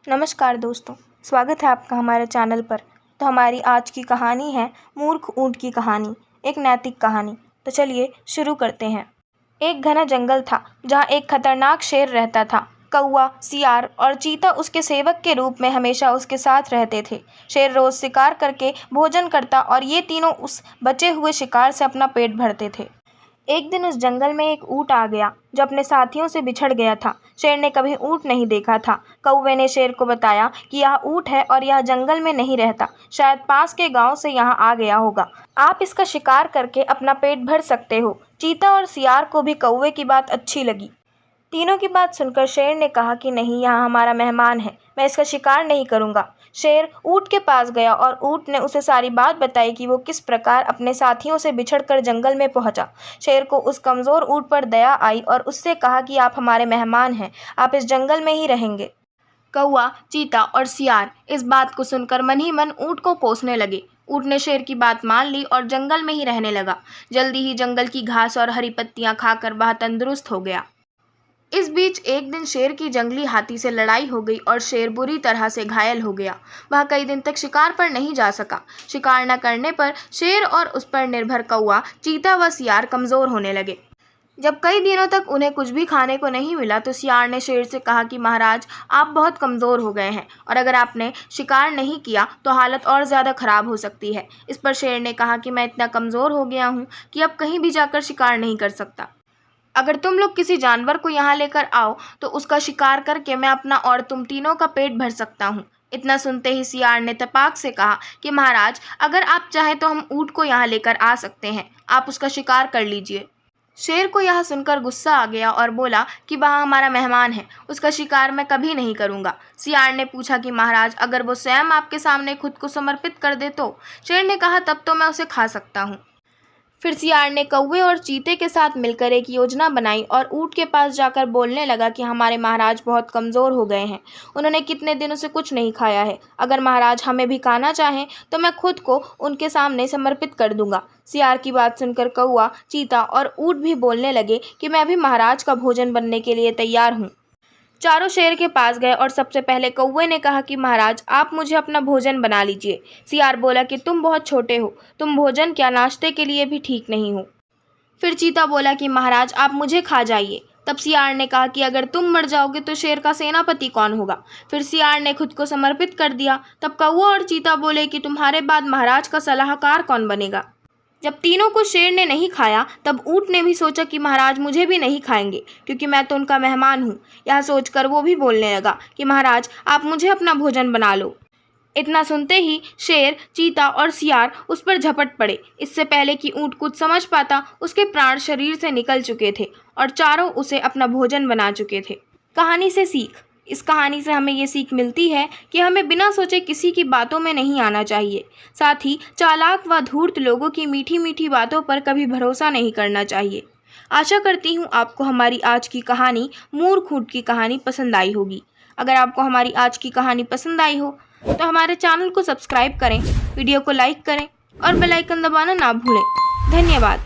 नमस्कार दोस्तों, स्वागत है आपका हमारे चैनल पर। तो हमारी आज की कहानी है मूर्ख ऊँट की कहानी, एक नैतिक कहानी। तो चलिए शुरू करते हैं। एक घना जंगल था जहाँ एक खतरनाक शेर रहता था। कौवा, सियार और चीता उसके सेवक के रूप में हमेशा उसके साथ रहते थे। शेर रोज शिकार करके भोजन करता और ये तीनों उस बचे हुए शिकार से अपना पेट भरते थे। एक दिन उस जंगल में एक ऊँट आ गया जो अपने साथियों से बिछड़ गया था। शेर ने कभी ऊँट नहीं देखा था। कौवे ने शेर को बताया कि यह ऊँट है और यह जंगल में नहीं रहता, शायद पास के गांव से यहाँ आ गया होगा। आप इसका शिकार करके अपना पेट भर सकते हो। चीता और सियार को भी कौवे की बात अच्छी लगी। तीनों की बात सुनकर शेर ने कहा कि नहीं, यहाँ हमारा मेहमान है, मैं इसका शिकार नहीं करूँगा। शेर ऊँट के पास गया और ऊँट ने उसे सारी बात बताई कि वो किस प्रकार अपने साथियों से बिछड़कर जंगल में पहुंचा। शेर को उस कमज़ोर ऊँट पर दया आई और उससे कहा कि आप हमारे मेहमान हैं, आप इस जंगल में ही रहेंगे। कौवा, चीता और सियार इस बात को सुनकर मन ही मन ऊँट को पोसने लगे। ऊँट ने शेर की बात मान ली और जंगल में ही रहने लगा। जल्दी ही जंगल की घास और हरी पत्तियां खाकर वह तंदुरुस्त हो गया। इस बीच एक दिन शेर की जंगली हाथी से लड़ाई हो गई और शेर बुरी तरह से घायल हो गया। वह कई दिन तक शिकार पर नहीं जा सका। शिकार न करने पर शेर और उस पर निर्भर कौवा, चीता व सियार कमज़ोर होने लगे। जब कई दिनों तक उन्हें कुछ भी खाने को नहीं मिला तो सियार ने शेर से कहा कि महाराज, आप बहुत कमज़ोर हो गए हैं और अगर आपने शिकार नहीं किया तो हालत और ज़्यादा खराब हो सकती है। इस पर शेर ने कहा कि मैं इतना कमज़ोर हो गया हूँ कि अब कहीं भी जाकर शिकार नहीं कर सकता। अगर तुम लोग किसी जानवर को यहाँ लेकर आओ तो उसका शिकार करके मैं अपना और तुम तीनों का पेट भर सकता हूँ। इतना सुनते ही सियार ने तपाक से कहा कि महाराज, अगर आप चाहें तो हम ऊँट को यहाँ लेकर आ सकते हैं, आप उसका शिकार कर लीजिए। शेर को यह सुनकर गुस्सा आ गया और बोला कि वह हमारा मेहमान है, उसका शिकार मैं कभी नहीं करूँगा। सियार ने पूछा कि महाराज, अगर वो स्वयं आपके सामने खुद को समर्पित कर दे तो? शेर ने कहा तब तो मैं उसे खा सकता हूँ। फिर सियार ने कौवे और चीते के साथ मिलकर एक योजना बनाई और ऊँट के पास जाकर बोलने लगा कि हमारे महाराज बहुत कमज़ोर हो गए हैं, उन्होंने कितने दिनों से कुछ नहीं खाया है। अगर महाराज हमें भी खाना चाहें तो मैं खुद को उनके सामने समर्पित कर दूंगा। सियार की बात सुनकर कौवा, चीता और ऊँट भी बोलने लगे कि मैं भी महाराज का भोजन बनने के लिए तैयार हूँ। चारों शेर के पास गए और सबसे पहले कौवे ने कहा कि महाराज, आप मुझे अपना भोजन बना लीजिए। सियार बोला कि तुम बहुत छोटे हो, तुम भोजन क्या नाश्ते के लिए भी ठीक नहीं हो। फिर चीता बोला कि महाराज, आप मुझे खा जाइए। तब सियार ने कहा कि अगर तुम मर जाओगे तो शेर का सेनापति कौन होगा। फिर सियार ने खुद को समर्पित कर दिया। तब कौवा और चीता बोले कि तुम्हारे बाद महाराज का सलाहकार कौन बनेगा। जब तीनों को शेर ने नहीं खाया तब ऊँट ने भी सोचा कि महाराज मुझे भी नहीं खाएंगे क्योंकि मैं तो उनका मेहमान हूँ। यह सोचकर वो भी बोलने लगा कि महाराज, आप मुझे अपना भोजन बना लो। इतना सुनते ही शेर, चीता और सियार उस पर झपट पड़े। इससे पहले कि ऊँट कुछ समझ पाता, उसके प्राण शरीर से निकल चुके थे और चारों उसे अपना भोजन बना चुके थे। कहानी से सीख। इस कहानी से हमें ये सीख मिलती है कि हमें बिना सोचे किसी की बातों में नहीं आना चाहिए। साथ ही चालाक व धूर्त लोगों की मीठी मीठी बातों पर कभी भरोसा नहीं करना चाहिए। आशा करती हूँ आपको हमारी आज की कहानी मूर्ख ऊँट की कहानी पसंद आई होगी। अगर आपको हमारी आज की कहानी पसंद आई हो तो हमारे चैनल को सब्सक्राइब करें, वीडियो को लाइक करें और बेल आइकन दबाना ना भूलें। धन्यवाद।